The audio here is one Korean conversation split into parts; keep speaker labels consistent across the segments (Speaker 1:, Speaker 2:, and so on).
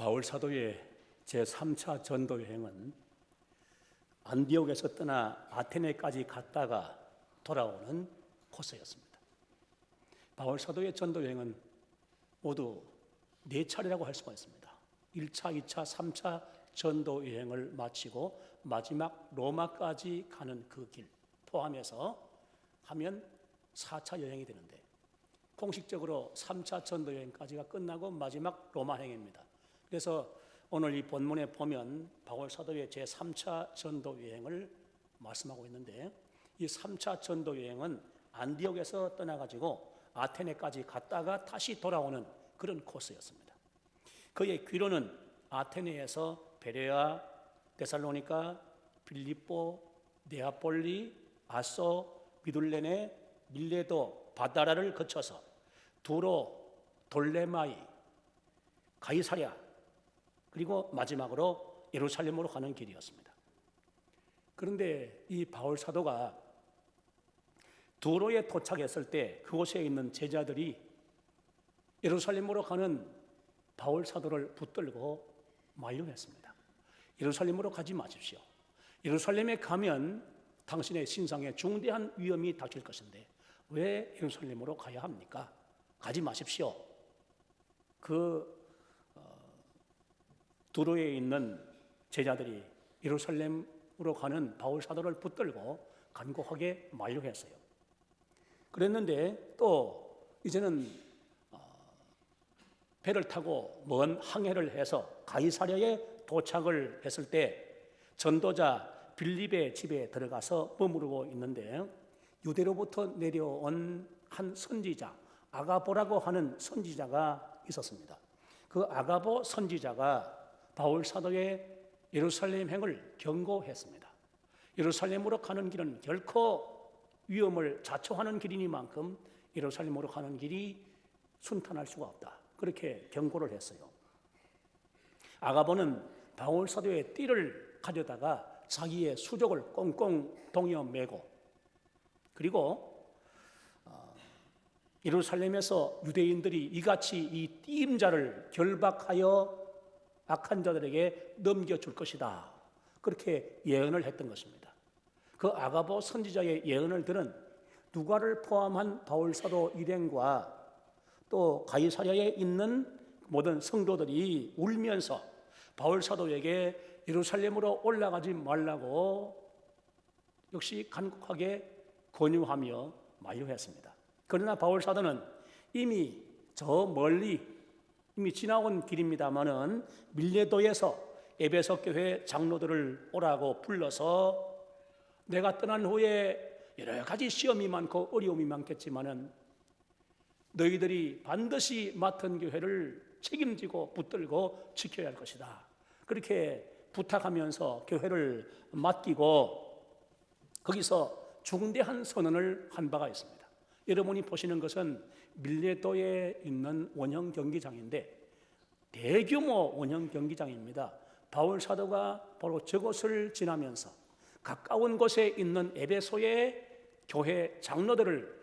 Speaker 1: 바울 사도의 제3차 전도 여행은 안디옥에서 떠나 아테네까지 갔다가 돌아오는 코스였습니다. 바울 사도의 전도 여행은 모두 4차례라고 할 수가 있습니다. 1차, 2차, 3차 전도 여행을 마치고 마지막 로마까지 가는 그 길 포함해서 하면 4차 여행이 되는데, 공식적으로 3차 전도 여행까지가 끝나고 마지막 로마 행입니다. 그래서 오늘 이 본문에 보면 바울 사도의 제3차 전도 여행을 말씀하고 있는데, 이 3차 전도 여행은 안디옥에서 떠나가지고 아테네까지 갔다가 다시 돌아오는 그런 코스였습니다. 그의 귀로는 아테네에서 베레아, 데살로니가, 빌립보, 네아폴리, 아소, 미둘레네, 밀레도, 바다라를 거쳐서 두로, 돌레마이, 가이사랴, 그리고 마지막으로 예루살렘으로 가는 길이었습니다. 그런데 이 바울 사도가 두로에 도착했을 때 그곳에 있는 제자들이 예루살렘으로 가는 바울 사도를 붙들고 만류했습니다. 예루살렘으로 가지 마십시오. 예루살렘에 가면 당신의 신상에 중대한 위험이 닥칠 것인데 왜 예루살렘으로 가야 합니까? 가지 마십시오. 두로에 있는 제자들이 예루살렘으로 가는 바울 사도를 붙들고 간곡하게 만류했어요. 그랬는데 또 이제는 배를 타고 먼 항해를 해서 가이사랴에 도착을 했을 때 전도자 빌립의 집에 들어가서 머무르고 있는데, 유대로부터 내려온 한 선지자, 아가보라고 하는 선지자가 있었습니다. 그 아가보 선지자가 바울 사도의 예루살렘 행을 경고했습니다. 예루살렘으로 가는 길은 결코 위험을 자초하는 길이니만큼 예루살렘으로 가는 길이 순탄할 수가 없다, 그렇게 경고를 했어요. 아가보는 바울 사도의 띠를 가져다가 자기의 수족을 꽁꽁 동여 매고, 그리고 예루살렘에서 유대인들이 이같이 이 띠임자를 결박하여 악한 자들에게 넘겨줄 것이다, 그렇게 예언을 했던 것입니다. 그 아가보 선지자의 예언을 들은 누가를 포함한 바울 사도 일행과 또 가이사랴에 있는 모든 성도들이 울면서 바울 사도에게 예루살렘으로 올라가지 말라고 역시 간곡하게 권유하며 만류했습니다. 그러나 바울 사도는 이미 저 멀리 이미 지나온 길입니다마는 밀레도에서 에베소 교회 장로들을 오라고 불러서 내가 떠난 후에 여러 가지 시험이 많고 어려움이 많겠지만은 너희들이 반드시 맡은 교회를 책임지고 붙들고 지켜야 할 것이다, 그렇게 부탁하면서 교회를 맡기고 거기서 중대한 선언을 한 바가 있습니다. 여러분이 보시는 것은 밀레도에 있는 원형 경기장인데 대규모 원형 경기장입니다. 바울 사도가 바로 저곳을 지나면서 가까운 곳에 있는 에베소의 교회 장로들을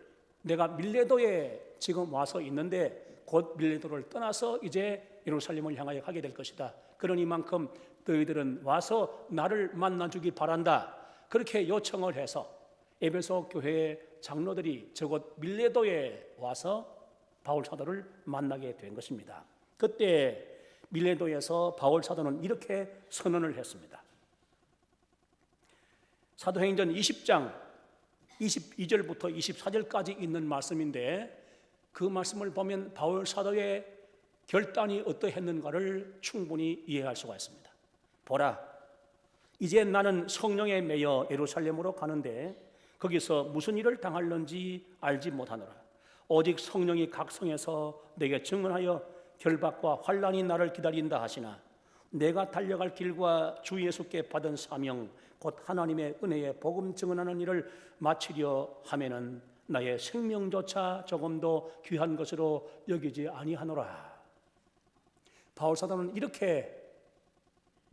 Speaker 1: 내가 밀레도에 지금 와서 있는데 곧 밀레도를 떠나서 이제 예루살렘을 향하여 가게 될 것이다, 그러니만큼 너희들은 와서 나를 만나주기 바란다, 그렇게 요청을 해서 에베소 교회의 장로들이 저곳 밀레도에 와서 바울 사도를 만나게 된 것입니다. 그때 밀레도에서 바울 사도는 이렇게 선언을 했습니다. 사도행전 20장 22절부터 24절까지 있는 말씀인데, 그 말씀을 보면 바울 사도의 결단이 어떠했는가를 충분히 이해할 수가 있습니다. 보라, 이제 나는 성령에 매여 예루살렘으로 가는데 거기서 무슨 일을 당할는지 알지 못하노라. 오직 성령이 각 성에서 내게 증언하여 결박과 환난이 나를 기다린다 하시나, 내가 달려갈 길과 주 예수께 받은 사명 곧 하나님의 은혜의 복음 증언하는 일을 마치려 하면은 나의 생명조차 조금도 귀한 것으로 여기지 아니하노라. 바울 사도는 이렇게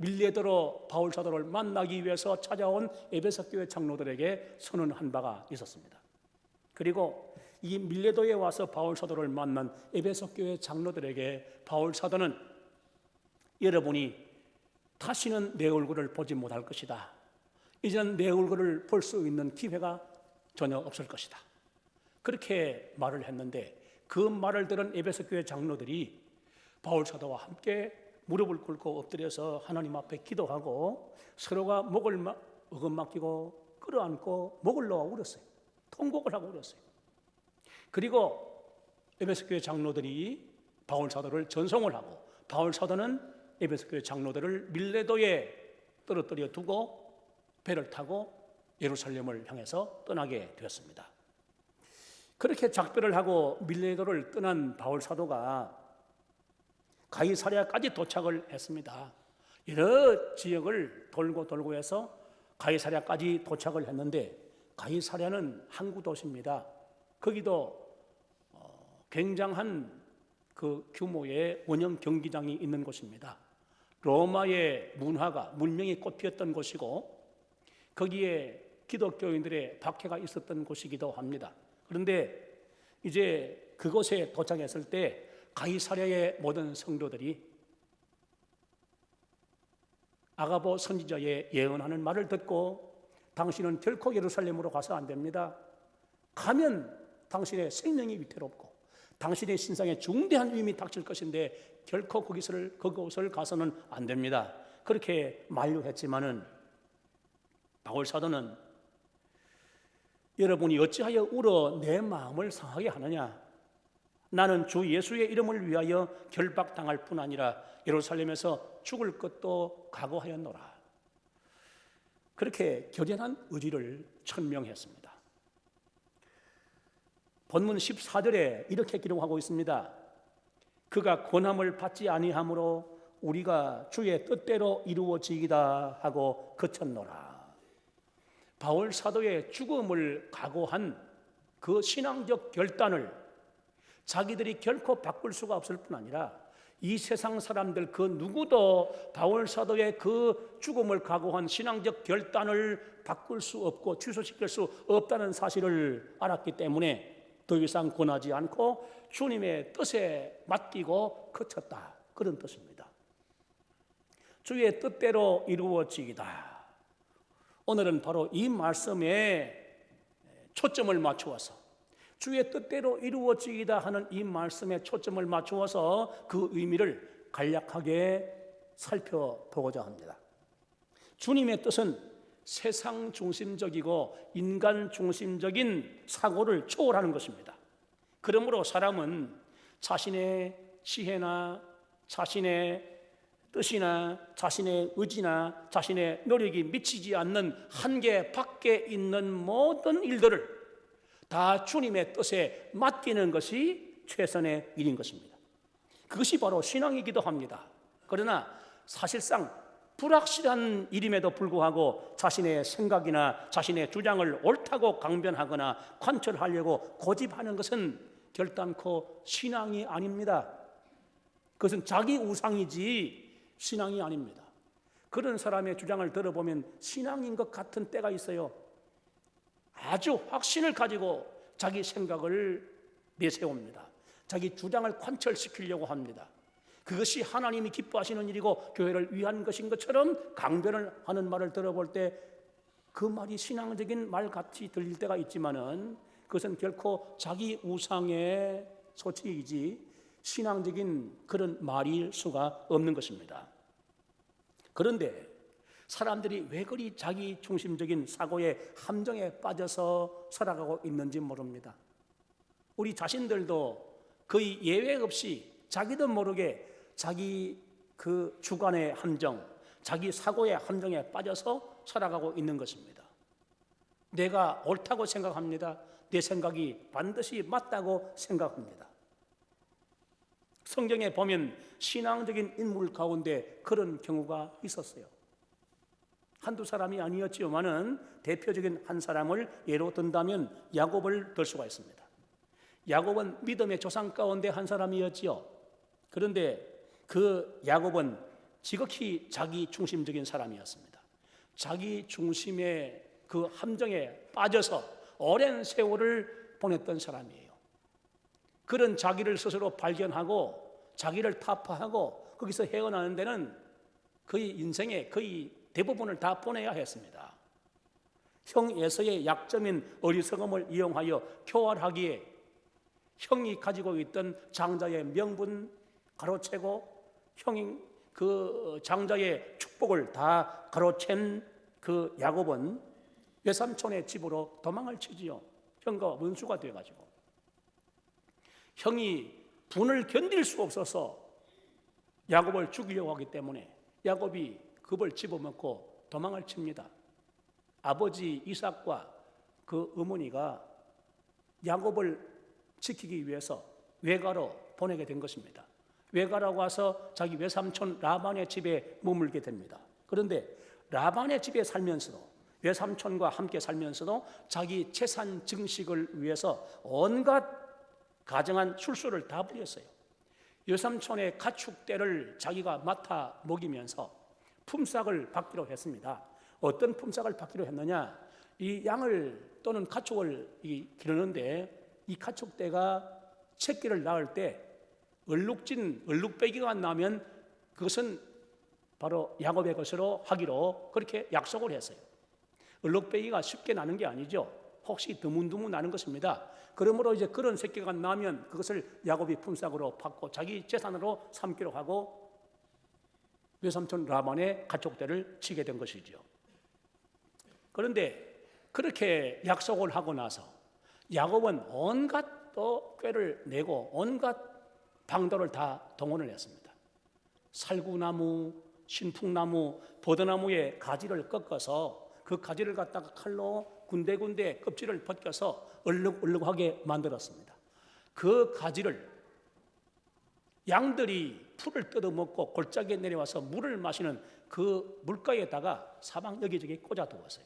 Speaker 1: 밀레도로 바울 사도를 만나기 위해서 찾아온 에베소 교회 장로들에게 선언한 바가 있었습니다. 그리고 이 밀레도에 와서 바울 사도를 만난 에베소 교회 장로들에게 바울 사도는 여러분이 다시는 내 얼굴을 보지 못할 것이다. 이제는 내 얼굴을 볼 수 있는 기회가 전혀 없을 것이다. 그렇게 말을 했는데 그 말을 들은 에베소 교회 장로들이 바울 사도와 함께 무릎을 꿇고 엎드려서 하나님 앞에 기도하고 서로가 목을 어긋맞기고 끌어안고 목을 놓아 울었어요. 통곡을 하고 울었어요. 그리고 에베소 교회 장로들이 바울 사도를 전송을 하고 바울 사도는 에베소 교회 장로들을 밀레도에 떨어뜨려 두고 배를 타고 예루살렘을 향해서 떠나게 되었습니다. 그렇게 작별을 하고 밀레도를 떠난 바울 사도가 가이사랴까지 도착을 했습니다. 여러 지역을 돌고 해서 가이사랴까지 도착을 했는데 가이사랴는 항구 도시입니다. 거기도 굉장한 그 규모의 원형 경기장이 있는 곳입니다. 로마의 문명이 꽃피었던 곳이고 거기에 기독교인들의 박해가 있었던 곳이기도 합니다. 그런데 이제 그곳에 도착했을 때 가이사랴의 모든 성도들이 아가보 선지자의 예언하는 말을 듣고 당신은 결코 예루살렘으로 가서 안 됩니다. 가면 당신의 생명이 위태롭고 당신의 신상에 중대한 위임이 닥칠 것인데 결코 그곳을 가서는 안 됩니다. 그렇게 만류했지만은 바울 사도는 여러분이 어찌하여 울어 내 마음을 상하게 하느냐? 나는 주 예수의 이름을 위하여 결박당할 뿐 아니라 예루살렘에서 죽을 것도 각오하였노라. 그렇게 결연한 의지를 천명했습니다. 본문 14절에 이렇게 기록하고 있습니다. 그가 권함을 받지 아니하므로 우리가 주의 뜻대로 이루어지기다 하고 그쳤노라. 바울 사도의 죽음을 각오한 그 신앙적 결단을 자기들이 결코 바꿀 수가 없을 뿐 아니라 이 세상 사람들 그 누구도 바울 사도의 그 죽음을 각오한 신앙적 결단을 바꿀 수 없고 취소시킬 수 없다는 사실을 알았기 때문에 더 이상 권하지 않고 주님의 뜻에 맡기고 그쳤다. 그런 뜻입니다. 주의 뜻대로 이루어지기다. 오늘은 바로 이 말씀에 초점을 맞추어서 주의 뜻대로 이루어지기다 하는 이 말씀에 초점을 맞추어서 그 의미를 간략하게 살펴보고자 합니다. 주님의 뜻은 세상 중심적이고 인간 중심적인 사고를 초월하는 것입니다. 그러므로 사람은 자신의 지혜나 자신의 뜻이나 자신의 의지나 자신의 노력이 미치지 않는 한계 밖에 있는 모든 일들을 다 주님의 뜻에 맡기는 것이 최선의 일인 것입니다. 그것이 바로 신앙이기도 합니다. 그러나 사실상 불확실한 일임에도 불구하고 자신의 생각이나 자신의 주장을 옳다고 강변하거나 관철하려고 고집하는 것은 결단코 신앙이 아닙니다. 그것은 자기 우상이지 신앙이 아닙니다. 그런 사람의 주장을 들어보면 신앙인 것 같은 때가 있어요. 아주 확신을 가지고 자기 생각을 내세웁니다. 자기 주장을 관철시키려고 합니다. 그것이 하나님이 기뻐하시는 일이고 교회를 위한 것인 것처럼 강변을 하는 말을 들어볼 때 그 말이 신앙적인 말 같이 들릴 때가 있지만은 그것은 결코 자기 우상의 소치이지 신앙적인 그런 말일 수가 없는 것입니다. 그런데 사람들이 왜 그리 자기 중심적인 사고의 함정에 빠져서 살아가고 있는지 모릅니다. 우리 자신들도 거의 예외 없이 자기도 모르게 자기 그 주관의 함정, 자기 사고의 함정에 빠져서 살아가고 있는 것입니다. 내가 옳다고 생각합니다. 내 생각이 반드시 맞다고 생각합니다. 성경에 보면 신앙적인 인물 가운데 그런 경우가 있었어요. 한두 사람이 아니었지만은 대표적인 한 사람을 예로 든다면 야곱을 들 수가 있습니다. 야곱은 믿음의 조상 가운데 한 사람이었지요. 그런데 그 야곱은 지극히 자기 중심적인 사람이었습니다. 자기 중심의 그 함정에 빠져서 오랜 세월을 보냈던 사람이에요. 그런 자기를 스스로 발견하고 자기를 타파하고 거기서 헤어나는 데는 그의 인생의 거의 대부분을 다 보내야 했습니다. 형 에서의 약점인 어리석음을 이용하여 교활하기에 형이 가지고 있던 장자의 명분 가로채고 형이 그 장자의 축복을 다 가로챈 그 야곱은 외삼촌의 집으로 도망을 치지요. 형과 원수가 돼가지고 형이 분을 견딜 수 없어서 야곱을 죽이려고 하기 때문에 야곱이 급을 집어먹고 도망을 칩니다. 아버지 이삭과 그 어머니가 야곱을 지키기 위해서 외가로 보내게 된 것입니다. 외가라고 와서 자기 외삼촌 라반의 집에 머물게 됩니다. 그런데 라반의 집에 살면서도 외삼촌과 함께 살면서도 자기 재산 증식을 위해서 온갖 가정한 술수를 다 부렸어요. 외삼촌의 가축대를 자기가 맡아 먹이면서 품삯을 받기로 했습니다. 어떤 품삯을 받기로 했느냐? 이 양을 또는 가축을 기르는데 이 가축대가 새끼를 낳을 때 얼룩배기가 나면 그것은 바로 야곱의 것으로 하기로 그렇게 약속을 했어요. 얼룩배기가 쉽게 나는 게 아니죠. 혹시 드문드문 나는 것입니다. 그러므로 이제 그런 새끼가 나면 그것을 야곱이 품삯으로 받고 자기 재산으로 삼기로 하고 외삼촌 라반의 가축대를 치게 된 것이죠. 그런데 그렇게 약속을 하고 나서 야곱은 온갖 또 꾀를 내고 온갖 방도를 다 동원을 했습니다. 살구나무, 신풍나무, 버드나무의 가지를 꺾어서 그 가지를 갖다가 칼로 군데군데 껍질을 벗겨서 얼룩얼룩하게 만들었습니다. 그 가지를 양들이 풀을 뜯어먹고 골짜기에 내려와서 물을 마시는 그 물가에다가 사방 여기저기 꽂아두었어요.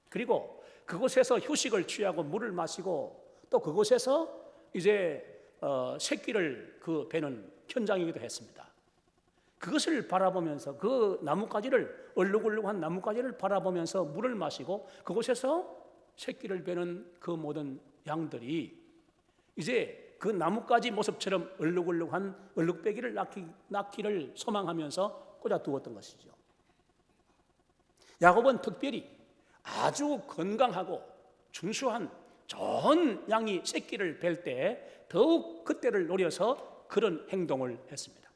Speaker 1: 그리고 그곳에서 휴식을 취하고 물을 마시고 또 그곳에서 이제 새끼를 그 베는 현장이기도 했습니다. 그것을 바라보면서 그 나뭇가지를 얼룩얼룩한 나뭇가지를 바라보면서 물을 마시고 그곳에서 새끼를 베는 그 모든 양들이 이제 그 나뭇가지 모습처럼 얼룩얼룩한 얼룩배기를 낳기를 소망하면서 꽂아두었던 것이죠. 야곱은 특별히 아주 건강하고 준수한 좋은 양이 새끼를 뵐 때 더욱 그때를 노려서 그런 행동을 했습니다.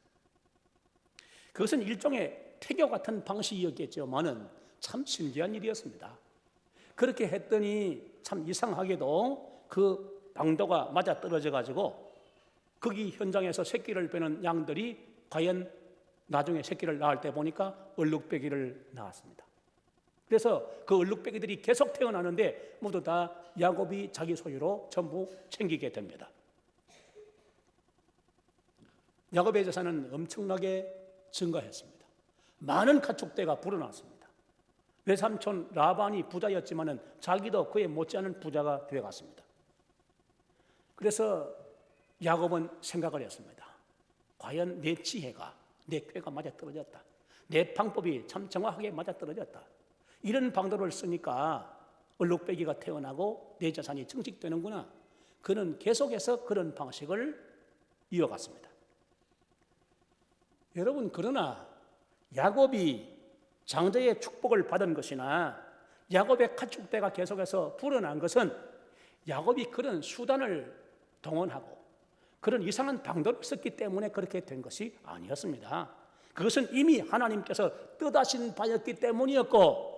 Speaker 1: 그것은 일종의 태교 같은 방식이었겠지만은 참 신기한 일이었습니다. 그렇게 했더니 참 이상하게도 그 방도가 맞아 떨어져 가지고 거기 현장에서 새끼를 베는 양들이 과연 나중에 새끼를 낳을 때 보니까 얼룩배기를 낳았습니다. 그래서 그 얼룩배기들이 계속 태어나는데 모두 다 야곱이 자기 소유로 전부 챙기게 됩니다. 야곱의 재산은 엄청나게 증가했습니다. 많은 가축대가 불어났습니다. 외삼촌 라반이 부자였지만은 자기도 그에 못지않은 부자가 되어갔습니다. 그래서 야곱은 생각을 했습니다. 과연 내 지혜가, 내 꾀가 맞아떨어졌다. 내 방법이 참 정확하게 맞아떨어졌다. 이런 방도를 쓰니까 얼룩배기가 태어나고 내 재산이 증식되는구나. 그는 계속해서 그런 방식을 이어갔습니다. 여러분, 그러나 야곱이 장자의 축복을 받은 것이나 야곱의 가축대가 계속해서 불어난 것은 야곱이 그런 수단을 동원하고 그런 이상한 방도를 썼기 때문에 그렇게 된 것이 아니었습니다. 그것은 이미 하나님께서 뜻하신 바였기 때문이었고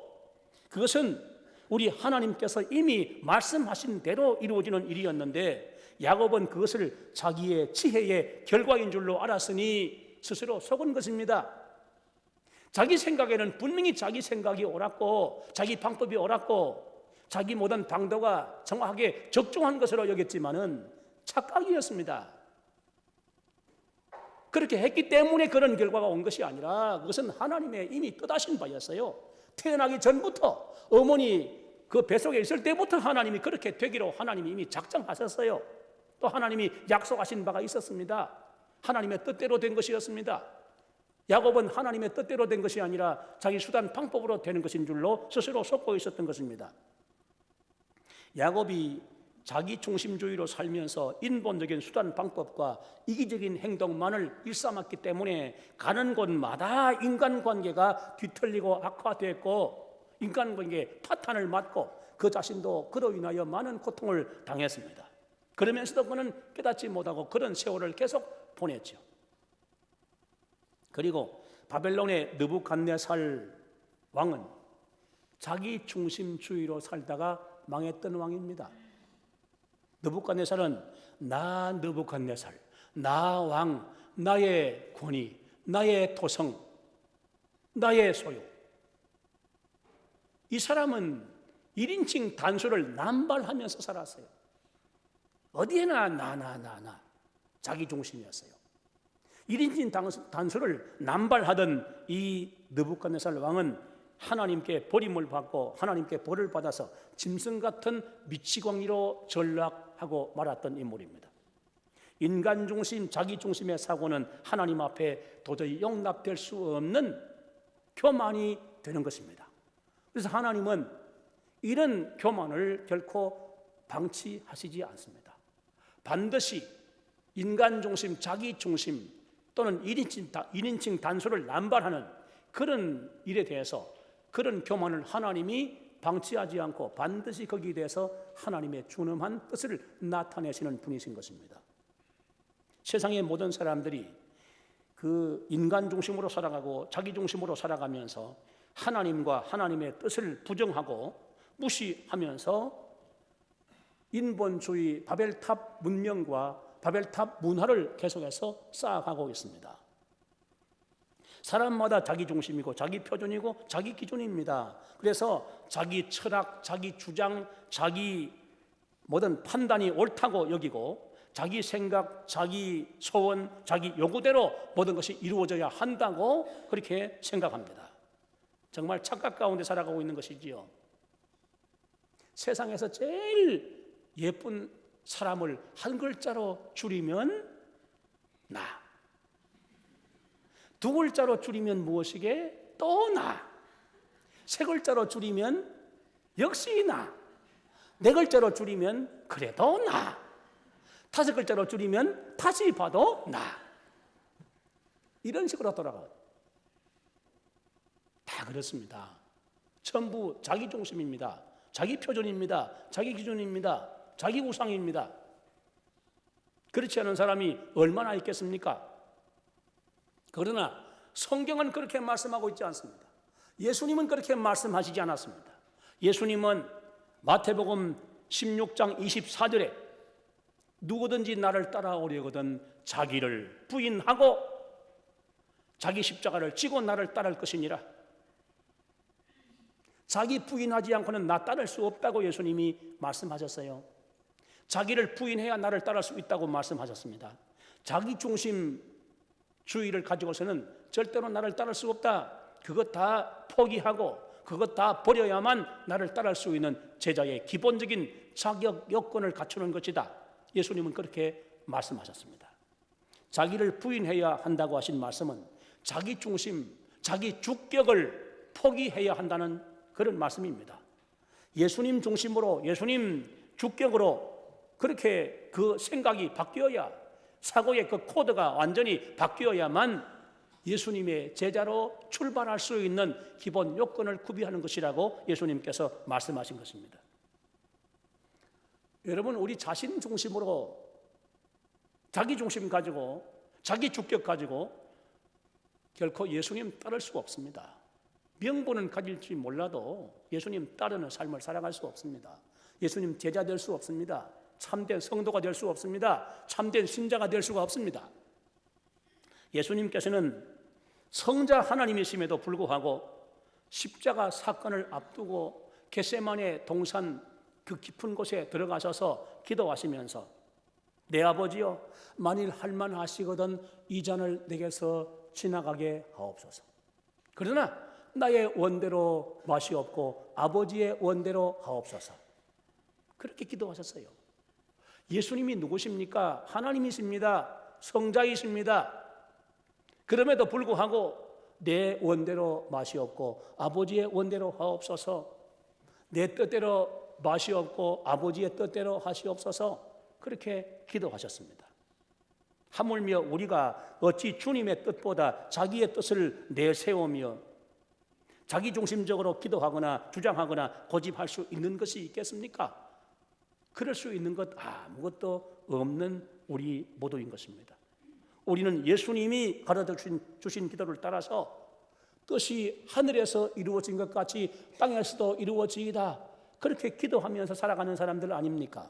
Speaker 1: 그것은 우리 하나님께서 이미 말씀하신 대로 이루어지는 일이었는데 야곱은 그것을 자기의 지혜의 결과인 줄로 알았으니 스스로 속은 것입니다. 자기 생각에는 분명히 자기 생각이 옳았고 자기 방법이 옳았고 자기 모든 방도가 정확하게 적중한 것으로 여겼지만은 착각이었습니다. 그렇게 했기 때문에 그런 결과가 온 것이 아니라 그것은 하나님의 이미 뜻하신 바였어요. 태어나기 전부터 어머니 그 뱃속에 있을 때부터 하나님이 그렇게 되기로 하나님이 이미 작정하셨어요. 또 하나님이 약속하신 바가 있었습니다. 하나님의 뜻대로 된 것이었습니다. 야곱은 하나님의 뜻대로 된 것이 아니라 자기 수단 방법으로 되는 것인 줄로 스스로 속고 있었던 것입니다. 야곱이 자기 중심주의로 살면서 인본적인 수단 방법과 이기적인 행동만을 일삼았기 때문에 가는 곳마다 인간관계가 뒤틀리고 악화됐고 인간관계에 파탄을 맞고 그 자신도 그로 인하여 많은 고통을 당했습니다. 그러면서도 그는 깨닫지 못하고 그런 세월을 계속 보냈죠. 그리고 바벨론의 느부갓네살 왕은 자기 중심주의로 살다가 망했던 왕입니다. 느부갓네살은 나 느부갓네살, 나 왕, 나의 권위, 나의 토성, 나의 소유. 이 사람은 1인칭 단수를 남발하면서 살았어요. 어디에나 나 자기 중심이었어요. 1인칭 단수를 남발하던 이 느부갓네살 왕은 하나님께 버림을 받고 하나님께 벌을 받아서 짐승 같은 미치광이로 전락하고 말았던 인물입니다. 인간 중심, 자기 중심의 사고는 하나님 앞에 도저히 용납될 수 없는 교만이 되는 것입니다. 그래서 하나님은 이런 교만을 결코 방치하시지 않습니다. 반드시 인간 중심, 자기 중심 또는 1인칭 단수를 남발하는 그런 일에 대해서 그런 교만을 하나님이 방치하지 않고 반드시 거기에 대해서 하나님의 준엄한 뜻을 나타내시는 분이신 것입니다. 세상의 모든 사람들이 그 인간 중심으로 살아가고 자기 중심으로 살아가면서 하나님과 하나님의 뜻을 부정하고 무시하면서 인본주의 바벨탑 문명과 바벨탑 문화를 계속해서 쌓아가고 있습니다. 사람마다 자기 중심이고 자기 표준이고 자기 기준입니다. 그래서 자기 철학, 자기 주장, 자기 모든 판단이 옳다고 여기고 자기 생각, 자기 소원, 자기 요구대로 모든 것이 이루어져야 한다고 그렇게 생각합니다. 정말 착각 가운데 살아가고 있는 것이지요. 세상에서 제일 예쁜 사람을 한 글자로 줄이면 나. 두 글자로 줄이면 무엇이게? 또 나. 세 글자로 줄이면 역시 나. 네 글자로 줄이면 그래도 나. 다섯 글자로 줄이면 다시 봐도 나. 이런 식으로 돌아가요. 다 그렇습니다. 전부 자기 중심입니다. 자기 표준입니다. 자기 기준입니다. 자기 우상입니다. 그렇지 않은 사람이 얼마나 있겠습니까? 그러나 성경은 그렇게 말씀하고 있지 않습니다. 예수님은 그렇게 말씀하시지 않았습니다. 예수님은 마태복음 16장 24절에 누구든지 나를 따라오려거든 자기를 부인하고 자기 십자가를 지고 나를 따를 것이니라. 자기 부인하지 않고는 나 따를 수 없다고 예수님이 말씀하셨어요. 자기를 부인해야 나를 따를 수 있다고 말씀하셨습니다. 자기 중심주의를 가지고서는 절대로 나를 따를 수 없다. 그것 다 포기하고 그것 다 버려야만 나를 따를 수 있는 제자의 기본적인 자격 요건을 갖추는 것이다. 예수님은 그렇게 말씀하셨습니다. 자기를 부인해야 한다고 하신 말씀은 자기 중심, 자기 주격을 포기해야 한다는 그런 말씀입니다. 예수님 중심으로, 예수님 주격으로 그렇게 그 생각이 바뀌어야, 사고의 그 코드가 완전히 바뀌어야만 예수님의 제자로 출발할 수 있는 기본 요건을 구비하는 것이라고 예수님께서 말씀하신 것입니다. 여러분, 우리 자신 중심으로 자기 중심 가지고 자기 주격 가지고 결코 예수님 따를 수가 없습니다. 명분은 가질지 몰라도 예수님 따르는 삶을 살아갈 수 없습니다. 예수님 제자 될 수 없습니다. 참된 성도가 될 수 없습니다. 참된 신자가 될 수가 없습니다. 예수님께서는 성자 하나님이심에도 불구하고 십자가 사건을 앞두고 겟세마네 동산 그 깊은 곳에 들어가셔서 기도하시면서 내 아버지여, 만일 할만하시거든 이 잔을 내게서 지나가게 하옵소서. 그러나 나의 원대로 마시옵고 아버지의 원대로 하옵소서. 그렇게 기도하셨어요. 예수님이 누구십니까? 하나님이십니다. 성자이십니다. 그럼에도 불구하고 내 원대로 마시옵고 아버지의 원대로 하옵소서. 내 뜻대로 맛이 없고 아버지의 뜻대로 하시옵소서 그렇게 기도하셨습니다. 하물며 우리가 어찌 주님의 뜻보다 자기의 뜻을 내세우며 자기중심적으로 기도하거나 주장하거나 고집할 수 있는 것이 있겠습니까? 그럴 수 있는 것 아무것도 없는 우리 모두인 것입니다. 우리는 예수님이 가르쳐주신 기도를 따라서 뜻이 하늘에서 이루어진 것 같이 땅에서도 이루어지이다 그렇게 기도하면서 살아가는 사람들 아닙니까?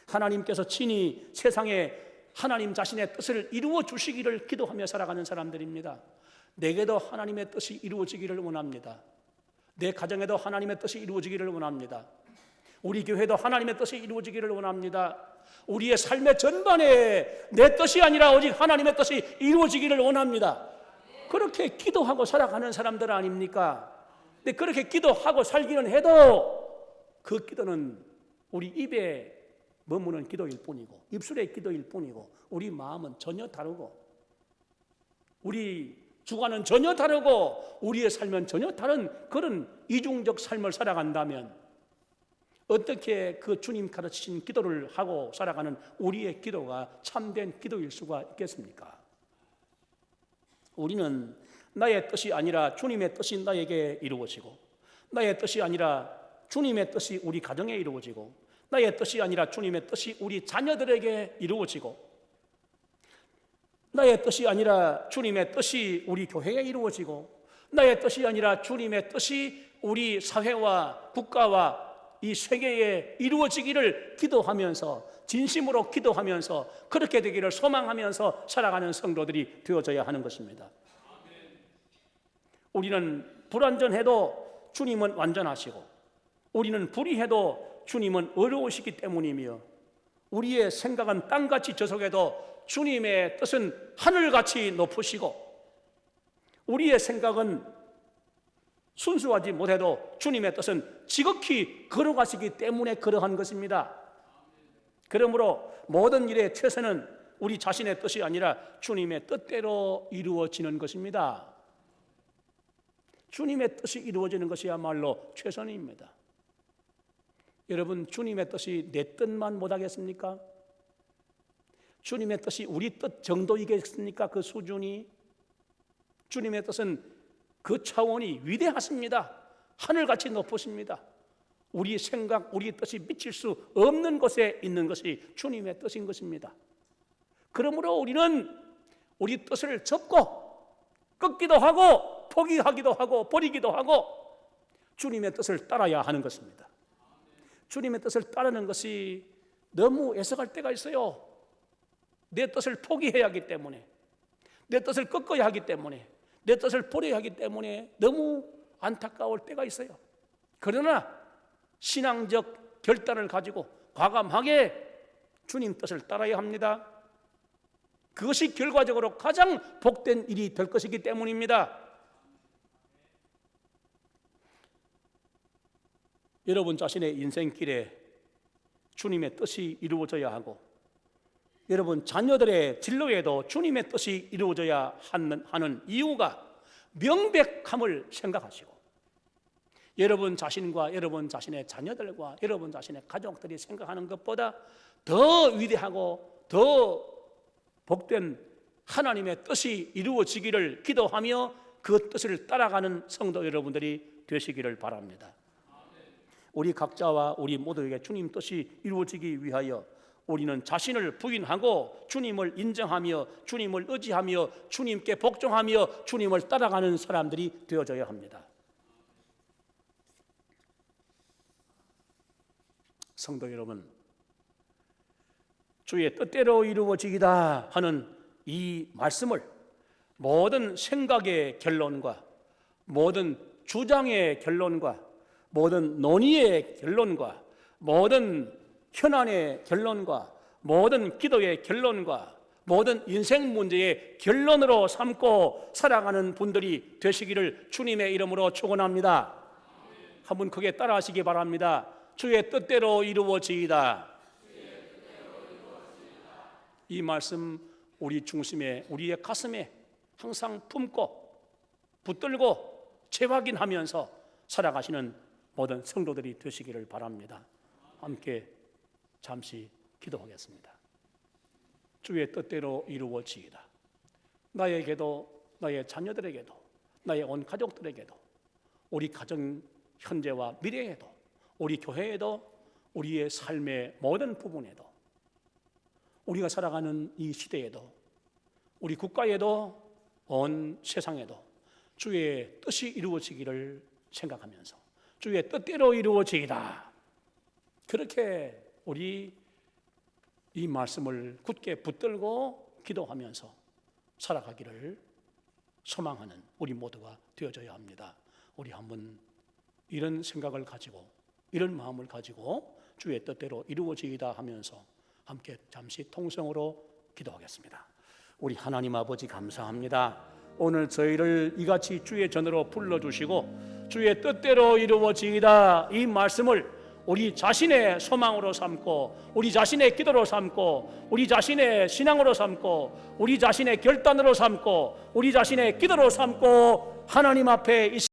Speaker 1: 하나님께서 친히 세상에 하나님 자신의 뜻을 이루어 주시기를 기도하며 살아가는 사람들입니다. 내게도 하나님의 뜻이 이루어지기를 원합니다. 내 가정에도 하나님의 뜻이 이루어지기를 원합니다. 우리 교회도 하나님의 뜻이 이루어지기를 원합니다. 우리의 삶의 전반에 내 뜻이 아니라 오직 하나님의 뜻이 이루어지기를 원합니다. 그렇게 기도하고 살아가는 사람들 아닙니까? 근데 그렇게 기도하고 살기는 해도 그 기도는 우리 입에 머무는 기도일 뿐이고 입술의 기도일 뿐이고 우리 마음은 전혀 다르고 우리 주관은 전혀 다르고 우리의 삶은 전혀 다른 그런 이중적 삶을 살아간다면 어떻게 그 주님 가르치신 기도를 하고 살아가는 우리의 기도가 참된 기도일 수가 있겠습니까? 우리는 나의 뜻이 아니라 주님의 뜻이 나에게 이루어지고 나의 뜻이 아니라 주님의 뜻이 우리 가정에 이루어지고 나의 뜻이 아니라 주님의 뜻이 우리 자녀들에게 이루어지고 나의 뜻이 아니라 주님의 뜻이 우리 교회에 이루어지고 나의 뜻이 아니라 주님의 뜻이 우리 사회와 국가와 이 세계에 이루어지기를 기도하면서 진심으로 기도하면서 그렇게 되기를 소망하면서 살아가는 성도들이 되어져야 하는 것입니다. 우리는 불완전해도 주님은 완전하시고 우리는 불의해도 주님은 어려우시기 때문이며 우리의 생각은 땅같이 저속해도 주님의 뜻은 하늘같이 높으시고 우리의 생각은 순수하지 못해도 주님의 뜻은 지극히 걸어가시기 때문에 그러한 것입니다. 그러므로 모든 일의 최선은 우리 자신의 뜻이 아니라 주님의 뜻대로 이루어지는 것입니다. 주님의 뜻이 이루어지는 것이야말로 최선입니다. 여러분, 주님의 뜻이 내 뜻만 못하겠습니까? 주님의 뜻이 우리 뜻 정도이겠습니까? 그 수준이? 주님의 뜻은 그 차원이 위대하십니다. 하늘같이 높으십니다. 우리 생각, 우리 뜻이 미칠 수 없는 곳에 있는 것이 주님의 뜻인 것입니다. 그러므로 우리는 우리 뜻을 접고 꺾기도 하고 포기하기도 하고 버리기도 하고 주님의 뜻을 따라야 하는 것입니다. 주님의 뜻을 따르는 것이 너무 애석할 때가 있어요. 내 뜻을 포기해야 하기 때문에, 내 뜻을 꺾어야 하기 때문에, 내 뜻을 버려야 하기 때문에 너무 안타까울 때가 있어요. 그러나 신앙적 결단을 가지고 과감하게 주님 뜻을 따라야 합니다. 그것이 결과적으로 가장 복된 일이 될 것이기 때문입니다. 여러분 자신의 인생길에 주님의 뜻이 이루어져야 하고 여러분 자녀들의 진로에도 주님의 뜻이 이루어져야 하는 이유가 명백함을 생각하시고 여러분 자신과 여러분 자신의 자녀들과 여러분 자신의 가족들이 생각하는 것보다 더 위대하고 더 복된 하나님의 뜻이 이루어지기를 기도하며 그 뜻을 따라가는 성도 여러분들이 되시기를 바랍니다. 우리 각자와 우리 모두에게 주님 뜻이 이루어지기 위하여 우리는 자신을 부인하고 주님을 인정하며 주님을 의지하며 주님께 복종하며 주님을 따라가는 사람들이 되어져야 합니다. 성도 여러분, 주의 뜻대로 이루어지기다 하는 이 말씀을 모든 생각의 결론과 모든 주장의 결론과 모든 논의의 결론과 모든 현안의 결론과 모든 기도의 결론과 모든 인생 문제의 결론으로 삼고 살아가는 분들이 되시기를 주님의 이름으로 축원합니다. 한번 크게 따라하시기 바랍니다. 주의 뜻대로 이루어지이다. 이 말씀 우리 중심에 우리의 가슴에 항상 품고 붙들고 재확인하면서 살아가시는 모든 성도들이 되시기를 바랍니다. 함께 잠시 기도하겠습니다. 주의 뜻대로 이루어지이다. 나에게도, 나의 자녀들에게도, 나의 온 가족들에게도, 우리 가정 현재와 미래에도, 우리 교회에도, 우리의 삶의 모든 부분에도, 우리가 살아가는 이 시대에도, 우리 국가에도, 온 세상에도 주의 뜻이 이루어지기를 생각하면서 주의 뜻대로 이루어지이다. 그렇게 우리 이 말씀을 굳게 붙들고 기도하면서 살아가기를 소망하는 우리 모두가 되어져야 합니다. 우리 한번 이런 생각을 가지고, 이런 마음을 가지고 주의 뜻대로 이루어지이다 하면서 함께 잠시 통성으로 기도하겠습니다. 우리 하나님 아버지 감사합니다. 오늘 저희를 이같이 주의 전으로 불러주시고 주의 뜻대로 이루어지이다 이 말씀을 우리 자신의 소망으로 삼고, 우리 자신의 기도로 삼고, 우리 자신의 신앙으로 삼고, 우리 자신의 결단으로 삼고, 우리 자신의 기도로 삼고 하나님 앞에 이